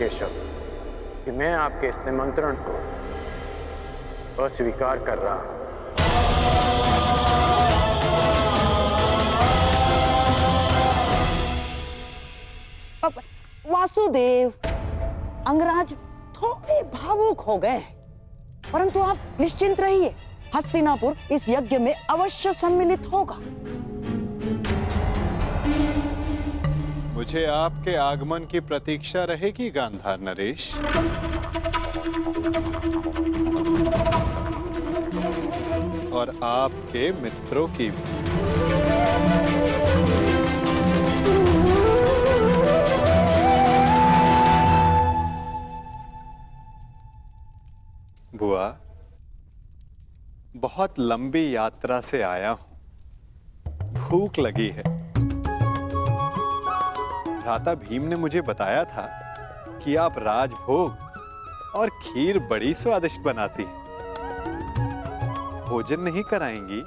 केशव कि मैं आपके इस निमंत्रण को अस्वीकार कर रहा हूं। वासुदेव, अंगराज थोड़े भावुक हो गए हैं, परंतु आप निश्चिंत रहिए, हस्तिनापुर इस यज्ञ में अवश्य सम्मिलित होगा। मुझे आपके आगमन की प्रतीक्षा रहेगी गांधार नरेश। और आपके मित्रों की भी। बुआ, बहुत लंबी यात्रा से आया हूं, भूख लगी है। भ्राता भीम ने मुझे बताया था कि आप राजभोग और खीर बड़ी स्वादिष्ट बनाती हैं। भोजन नहीं कराएंगी?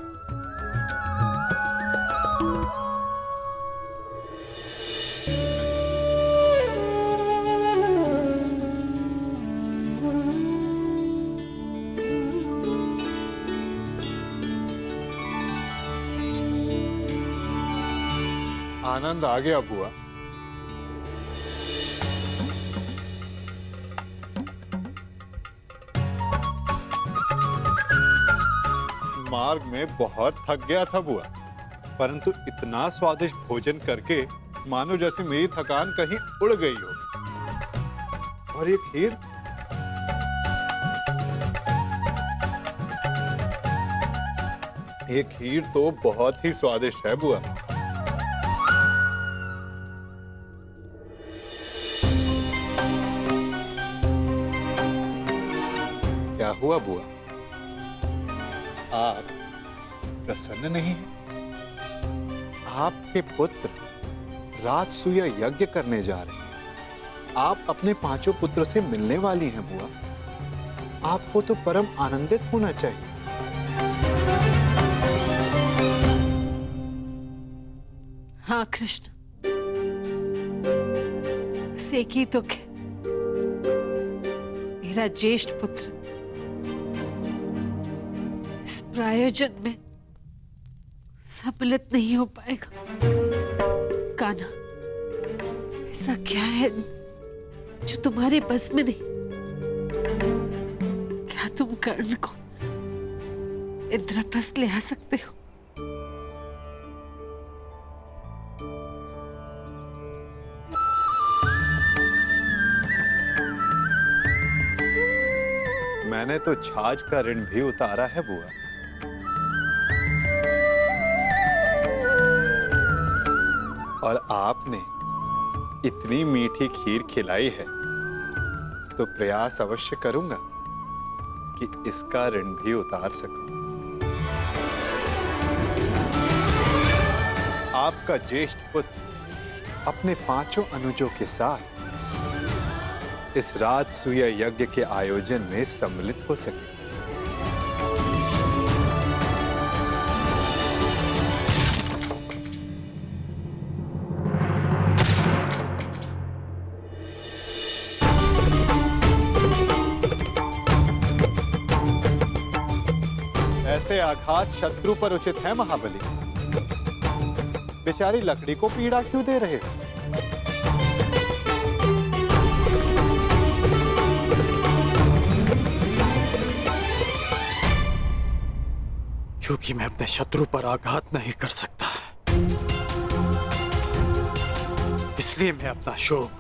आनंद आ गया बुआ। मार्ग में बहुत थक गया था बुआ, परंतु इतना स्वादिष्ट भोजन करके मानो जैसे मेरी थकान कहीं उड़ गई हो। और ये खीर, ये खीर तो बहुत ही स्वादिष्ट है बुआ। क्या हुआ बुआ? आप प्रसन्न नहीं हैं? आपके पुत्र राजसूय यज्ञ करने जा रहे हैं। आप अपने पांचों पुत्र से मिलने वाली हैं बुआ। आपको तो परम आनंदित होना चाहिए। हाँ कृष्ण, बस एक ही दुख है, मेरा ज्येष्ठ पुत्र इस प्रायोजन में सम्मिलित नहीं हो पाएगा। कान्हा, ऐसा क्या है जो तुम्हारे बस में नहीं? क्या तुम कर्ण को इंद्रप्रस्थ ले आ सकते हो? मैंने तो छाछ का ऋण भी उतारा है बुआ। और आपने इतनी मीठी खीर खिलाई है तो प्रयास अवश्य करूंगा कि इसका ऋण भी उतार सकूं। आपका ज्येष्ठ पुत्र अपने पांचों अनुजों के साथ इस राजसूय यज्ञ के आयोजन में सम्मिलित हो सके। ऐसे आघात शत्रु पर उचित है महाबली। बेचारी लकड़ी को पीड़ा क्यों दे रहे हो? क्योंकि मैं अपने शत्रु पर आघात नहीं कर सकता, इसलिए मैं अपना शोभ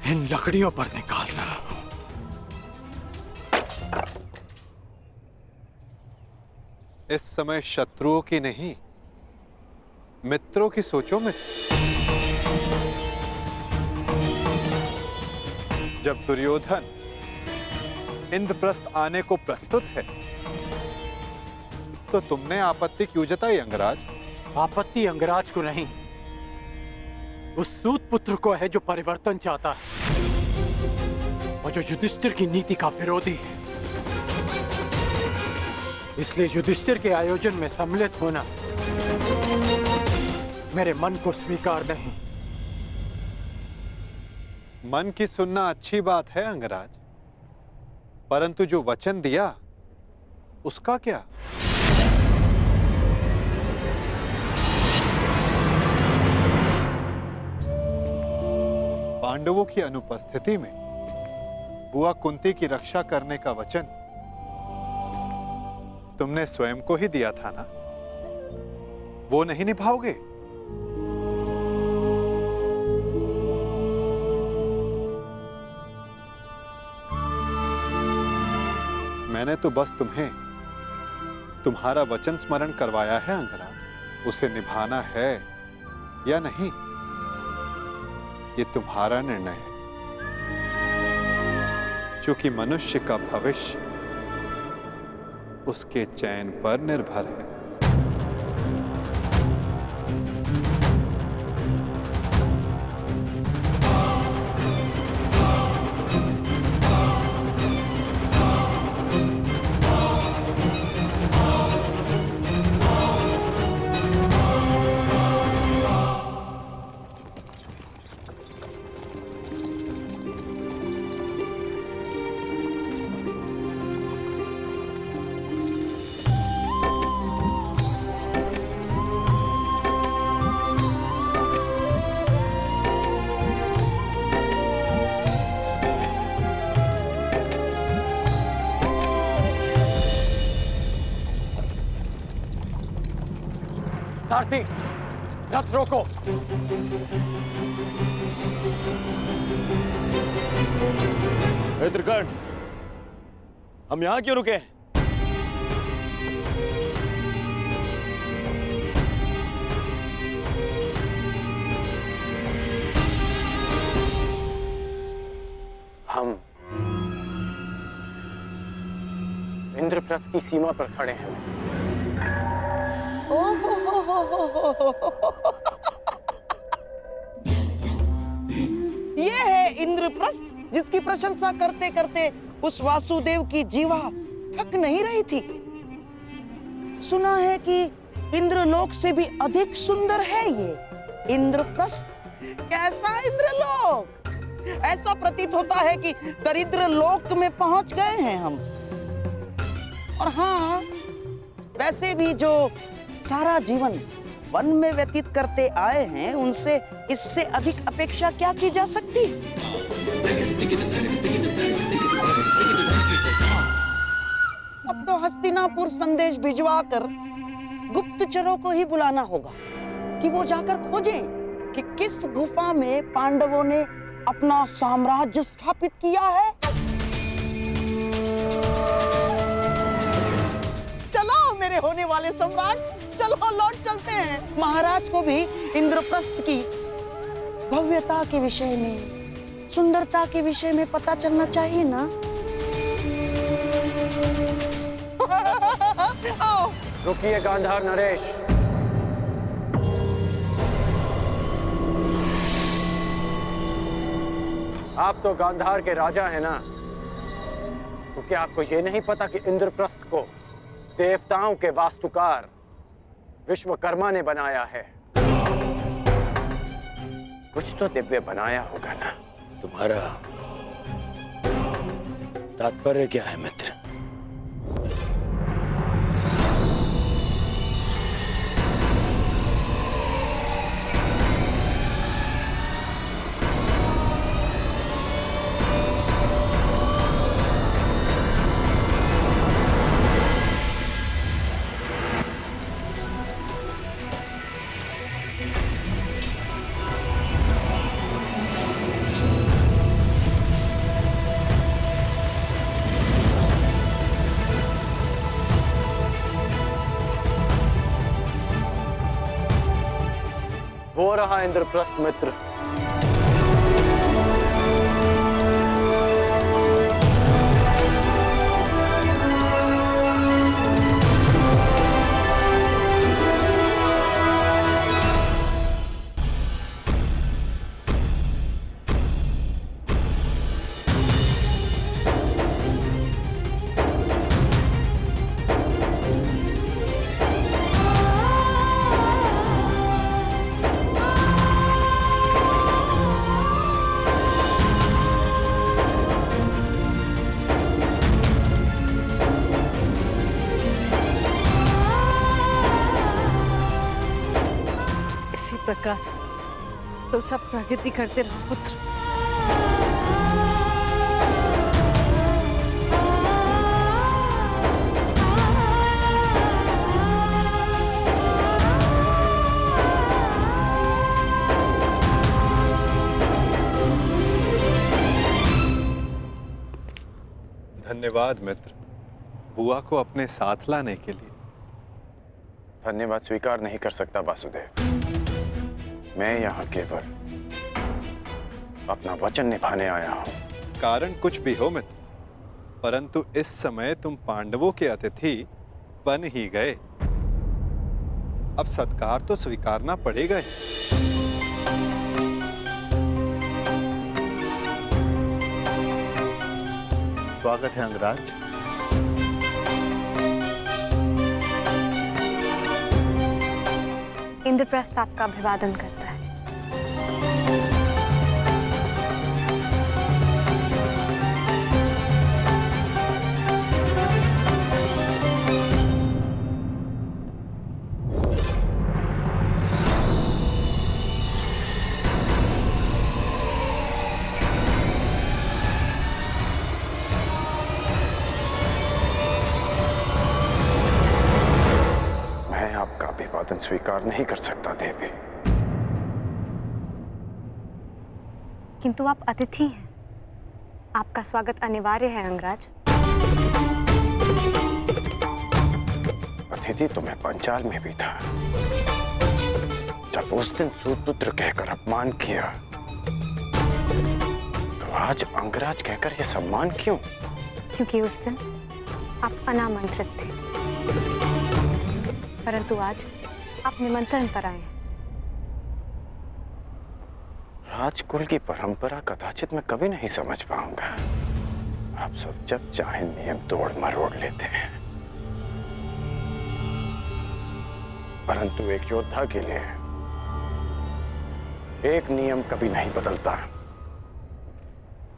इन लकड़ियों पर निकाल रहा हूं। इस समय शत्रुओं की नहीं, मित्रों की सोचो में। जब दुर्योधन इंद्रप्रस्थ आने को प्रस्तुत है तो तुमने आपत्ति क्यों जताई अंगराज? आपत्ति अंगराज को नहीं, उस सूत पुत्र को है जो परिवर्तन चाहता है और जो युधिष्ठिर की नीति का विरोधी है। इसलिए युधिष्ठिर के आयोजन में सम्मिलित होना मेरे मन को स्वीकार नहीं। मन की सुनना अच्छी बात है अंगराज, परंतु जो वचन दिया उसका क्या? पांडवों की अनुपस्थिति में बुआ कुंती की रक्षा करने का वचन तुमने स्वयं को ही दिया था ना, वो नहीं निभाओगे? मैंने तो बस तुम्हें तुम्हारा वचन स्मरण करवाया है अंगराज, उसे निभाना है या नहीं ये तुम्हारा निर्णय है। क्योंकि मनुष्य का भविष्य उसके चयन पर निर्भर है। सारथी, रथ रोको। त्रिकर्ण, हम यहां क्यों रुके? हम इंद्रप्रस्थ की सीमा पर खड़े हैं। ये है इंद्रप्रस्थ, जिसकी प्रशंसा करते करते उस वासुदेव की जीवा थक नहीं रही थी। सुना है कि इंद्रलोक से भी अधिक सुंदर है ये इंद्रप्रस्थ। कैसा इंद्रलोक! ऐसा प्रतीत होता है कि दरिद्र लोक में पहुंच गए हैं हम। और हाँ, वैसे भी जो सारा जीवन वन में व्यतीत करते आए हैं, उनसे इससे अधिक अपेक्षा क्या की जा सकती? अब तो हस्तिनापुर संदेश भिजवाकर गुप्तचरों को ही बुलाना होगा कि वो जाकर खोजें कि किस गुफा में पांडवों ने अपना साम्राज्य स्थापित किया है। चलो मेरे होने वाले सम्राट, चलो लौट चलते हैं। महाराज को भी इंद्रप्रस्थ की भव्यता के विषय में, सुंदरता के विषय में पता चलना चाहिए ना। आओ। रुकिए गांधार नरेश। आप तो गांधार के राजा हैं ना, तो क्या आपको ये नहीं पता कि इंद्रप्रस्थ को देवताओं के वास्तुकार विश्वकर्मा ने बनाया है? कुछ तो दिव्य बनाया होगा ना। तुम्हारा तात्पर्य क्या है मित्र? वो रहा इंद्रप्रस्थ मित्र। साकार, तो सब प्रगति करते रहो पुत्र। धन्यवाद मित्र, बुआ को अपने साथ लाने के लिए। धन्यवाद स्वीकार नहीं कर सकता वासुदेव। मैं यहाँ केवल अपना वचन निभाने आया हूँ। कारण कुछ भी हो मित्र, परंतु इस समय तुम पांडवों के अतिथि बन ही गए। अब सत्कार तो स्वीकारना पड़ेगा ही। स्वागत है अंगराज। इंद्रप्रस्थ आपका अभिवादन करता है। मैं आपका अभिवादन स्वीकार नहीं कर सकता देवी। किंतु आप अतिथि हैं, आपका स्वागत अनिवार्य है अंगराज। अतिथि तो मैं पंचाल में भी था, जब उस दिन सूतपुत्र कहकर अपमान किया, तो आज अंगराज कहकर यह सम्मान क्यों? क्योंकि उस दिन आप अनामंत्रित थे, परंतु आज आप निमंत्रण पर आए हैं। राजकुल की परंपरा कदाचित मैं कभी नहीं समझ पाऊंगा। आप सब जब चाहे नियम तोड़ मरोड़ लेते हैं, परंतु एक योद्धा के लिए एक नियम कभी नहीं बदलता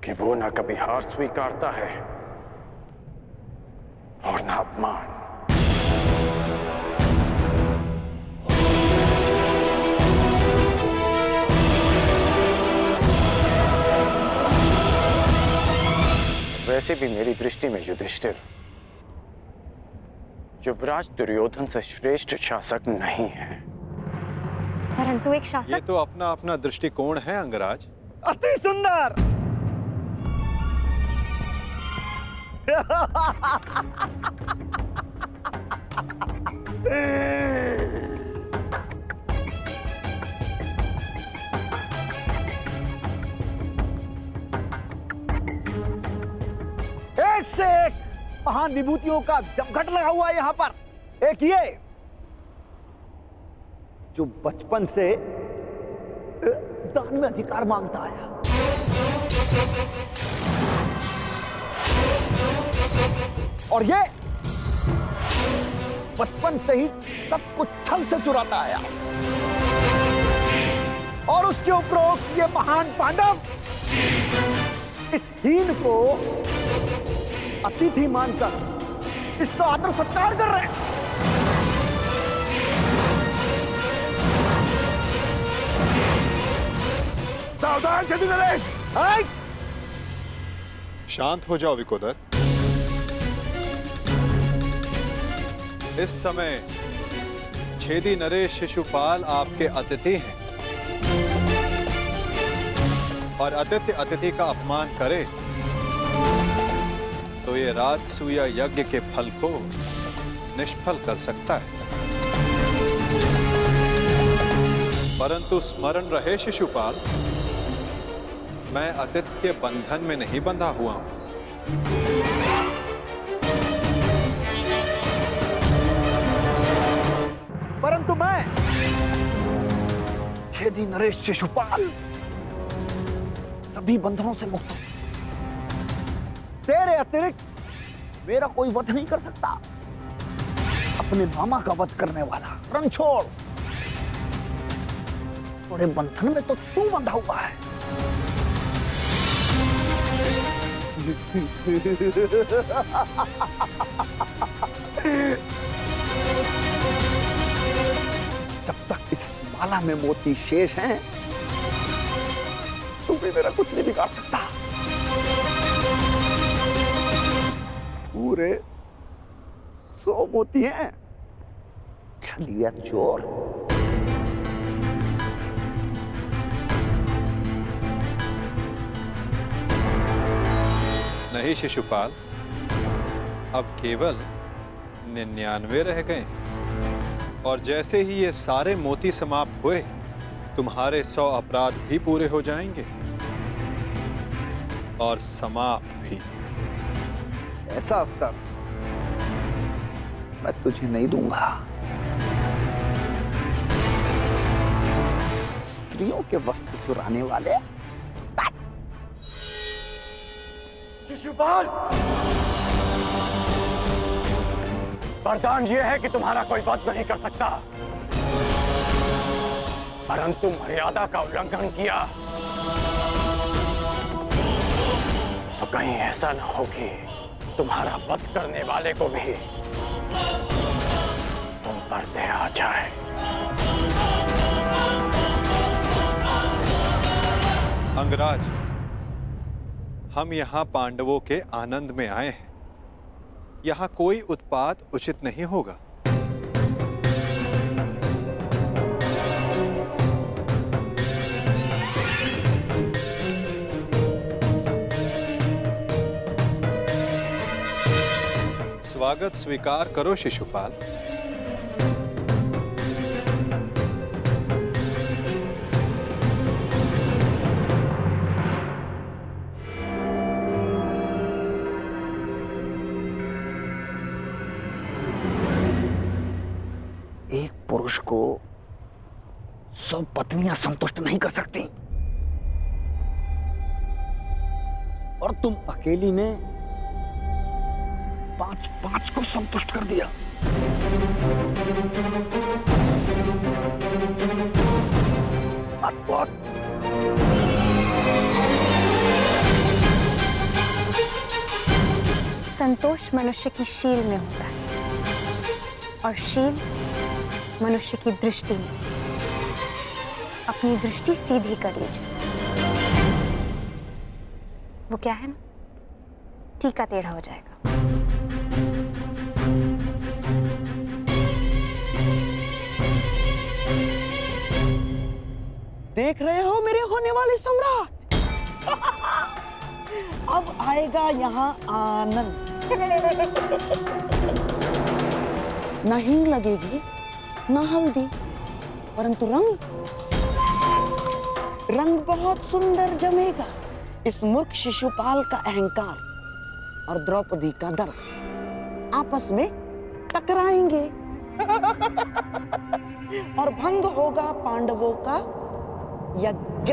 कि वो ना कभी हार स्वीकारता है और ना अपमान। वैसे भी मेरी दृष्टि में युधिष्ठिर युवराज दुर्योधन से श्रेष्ठ शासक नहीं है। परंतु एक ये शासक तो अपना अपना दृष्टिकोण है अंगराज। अति सुंदर। एक से एक महान विभूतियों का जमघट लगा हुआ है यहां पर। एक ये जो बचपन से दान में अधिकार मांगता आया, और ये बचपन से ही सब कुछ छल से चुराता आया, और उसके उपरोक्त ये महान पांडव इस हीन को अतिथि मानकर इसका आदर सत्कार कर रहे हैं। सावधान छेदी नरेश। शांत हो जाओ विकोदर। इस समय छेदी नरेश शिशुपाल आपके अतिथि हैं, और अतिथि अतिथि का अपमान करे तो ये राजसूय यज्ञ के फल को निष्फल कर सकता है। परंतु स्मरण रहे शिशुपाल, मैं अतिथि के बंधन में नहीं बंधा हुआ हूं। परंतु मैं छेदी नरेश शिशुपाल सभी बंधनों से मुक्त हूं। तेरे अतिरिक्त मेरा कोई वध नहीं कर सकता। अपने मामा का वध करने वाला रणछोड़, थोड़े बंधन में तो तू बंधा हुआ है। जब तक इस माला में मोती शेष हैं, तू भी मेरा कुछ नहीं बिगाड़ सकता। पूरे 100 मोती हैं। छलिया चोर। नहीं शिशुपाल, अब केवल 99 रह गए और जैसे ही ये सारे मोती समाप्त हुए तुम्हारे 100 अपराध भी पूरे हो जाएंगे और समाप्त भी। ऐसा अवसर मैं तुझे नहीं दूंगा। स्त्रियों के वस्त्र चुराने वाले। शिशुपाल, वरदान यह है कि तुम्हारा कोई वध नहीं कर सकता, परंतु मर्यादा का उल्लंघन किया तो कहीं ऐसा न हो कि तुम्हारा वध करने वाले को भी तुम पर दया आ जाए। अंगराज, हम यहाँ पांडवों के आनंद में आए हैं। यहाँ कोई उत्पात उचित नहीं होगा। स्वागत स्वीकार करो शिशुपाल। एक पुरुष को 100 पत्नियां संतुष्ट नहीं कर सकती और तुम अकेली ने 5 को संतुष्ट कर दिया। अद्भुत। संतोष मनुष्य की शील में होता है और शील मनुष्य की दृष्टि में। अपनी दृष्टि सीधी कर लीजिए, वो क्या है ना, टीका टेढ़ा हो जाएगा। देख रहे हो मेरे होने वाले सम्राट? अब आएगा यहाँ आनंद। नहीं लगेगी ना हल्दी, परंतु रंग बहुत सुंदर जमेगा। इस मूर्ख शिशुपाल का अहंकार और द्रौपदी का दर्प आपस में टकराएंगे और भंग होगा पांडवों का यज्ञ।